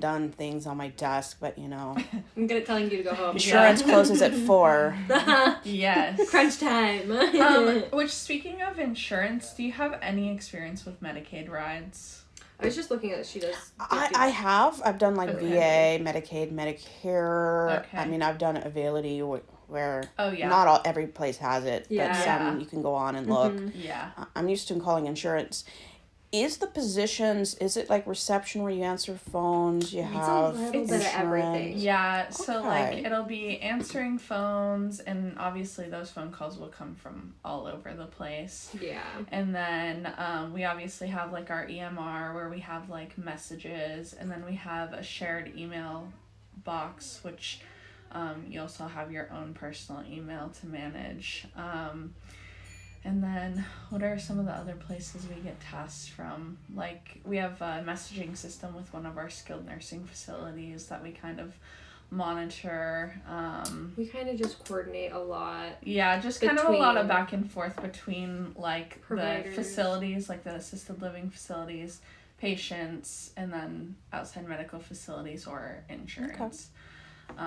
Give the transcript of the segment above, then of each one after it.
done things on my desk, but I'm good at telling you to go home. Insurance closes at 4. Yes. Crunch time. Which, speaking of insurance, do you have any experience with Medicaid rides? I was just looking at she does. I have. I've done like VA, Medicaid, Medicare. Okay. I mean, I've done Availity where every place has it, but some you can go on and look. Yeah. I'm used to calling insurance. Is it like reception where you answer phones? You have a little bit of everything. Yeah, so like it'll be answering phones, and obviously those phone calls will come from all over the place. Yeah. And then we obviously have like our EMR where we have like messages, and then we have a shared email box, which you also have your own personal email to manage. And then, what are some of the other places we get tasks from? Like, we have a messaging system with one of our skilled nursing facilities that we kind of monitor. We kind of just coordinate a lot. Yeah, just kind of a lot of back and forth between, like, providers. The facilities, like the assisted living facilities, patients, and then outside medical facilities or insurance. Okay.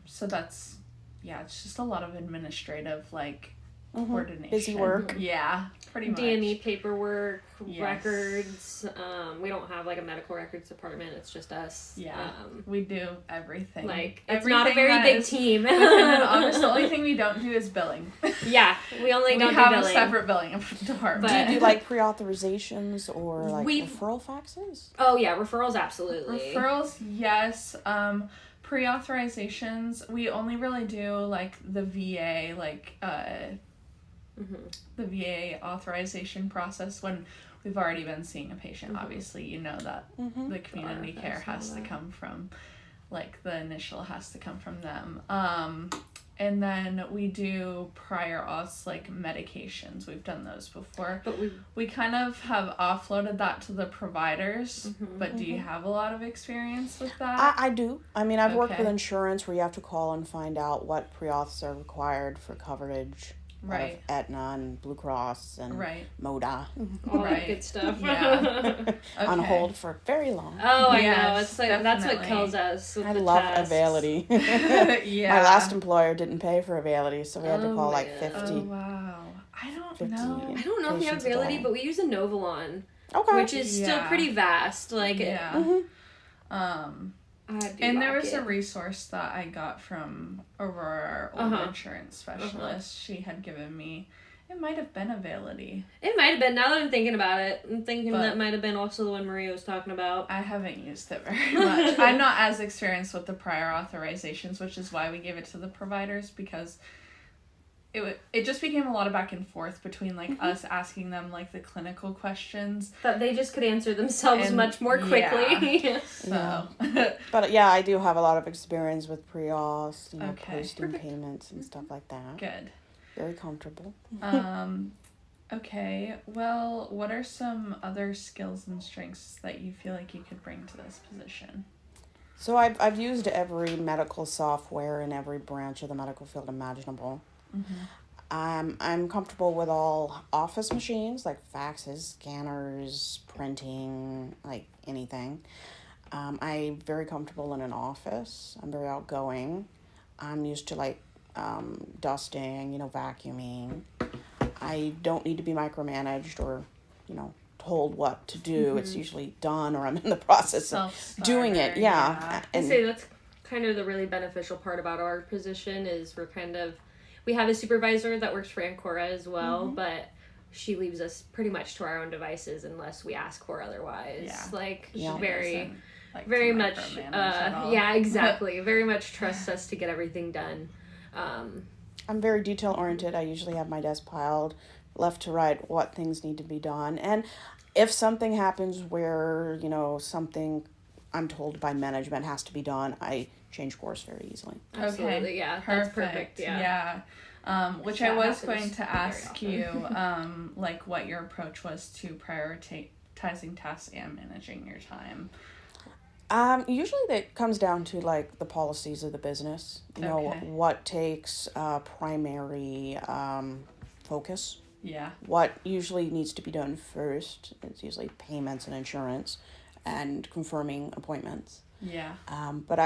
So that's, it's just a lot of administrative, like, coordination. Busy work. Yeah, pretty much. DME paperwork, records. We don't have like a medical records department. It's just us. Yeah, we do everything. Like it's not a very big team. Within an office, the only thing we don't do is billing. Yeah, we don't do billing. We have a separate billing department. But do you do like pre-authorizations or like referral faxes? Oh yeah, referrals absolutely. Referrals, yes. Pre-authorizations, we only really do like the VA, like the VA authorization process when we've already been seeing a patient. Obviously, you know that the community care has to come from, like, the initial has to come from them. And then we do prior auths, like medications. We've done those before. But we kind of have offloaded that to the providers. But do you have a lot of experience with that? I do. I mean, I've worked with insurance where you have to call and find out what pre-auths are required for coverage. Right. Aetna and Blue Cross and MODA. All that good stuff. Yeah. On hold for very long. Oh, I know. It's like that's what kills us. With I love Availity. Yeah. My last employer didn't pay for Availity, so we had to call like 50. Oh, wow. I don't know. I don't know if we have Availity, but we use a Novolon. Okay. Which is still pretty vast. Like and there was a resource that I got from Aurora, our old insurance specialist. She had given me, it might have been Availity. It might have been. Now that I'm thinking about it, I'm thinking that might have been also the one Maria was talking about. I haven't used it very much. I'm not as experienced with the prior authorizations, which is why we gave it to the providers, because it just became a lot of back and forth between like us asking them like the clinical questions that they just could answer themselves much more quickly. Yeah. So, but yeah, I do have a lot of experience with pre-auths, posting payments and stuff like that. Good. Very comfortable. Okay. Well, what are some other skills and strengths that you feel like you could bring to this position? So I've used every medical software in every branch of the medical field imaginable. I'm comfortable with all office machines like faxes, scanners, printing, like anything. I'm very comfortable in an office. I'm very outgoing. I'm used to like dusting, vacuuming. I don't need to be micromanaged or, told what to do. It's usually done or I'm in the process of doing it. Yeah. I'd say that's kind of the really beneficial part about our position is we have a supervisor that works for Ancora as well, but she leaves us pretty much to our own devices unless we ask for otherwise. Yeah. Very much, exactly. Very much trusts us to get everything done. I'm very detail oriented. I usually have my desk piled left to right what things need to be done. And if something happens where, something I'm told by management has to be done, I change course very easily. Absolutely, yeah. That's perfect, yeah. Which I was going to ask you, like what your approach was to prioritizing tasks and managing your time. Usually that comes down to like the policies of the business. What takes primary focus. Yeah. What usually needs to be done first. It's usually payments and insurance and confirming appointments. Yeah. But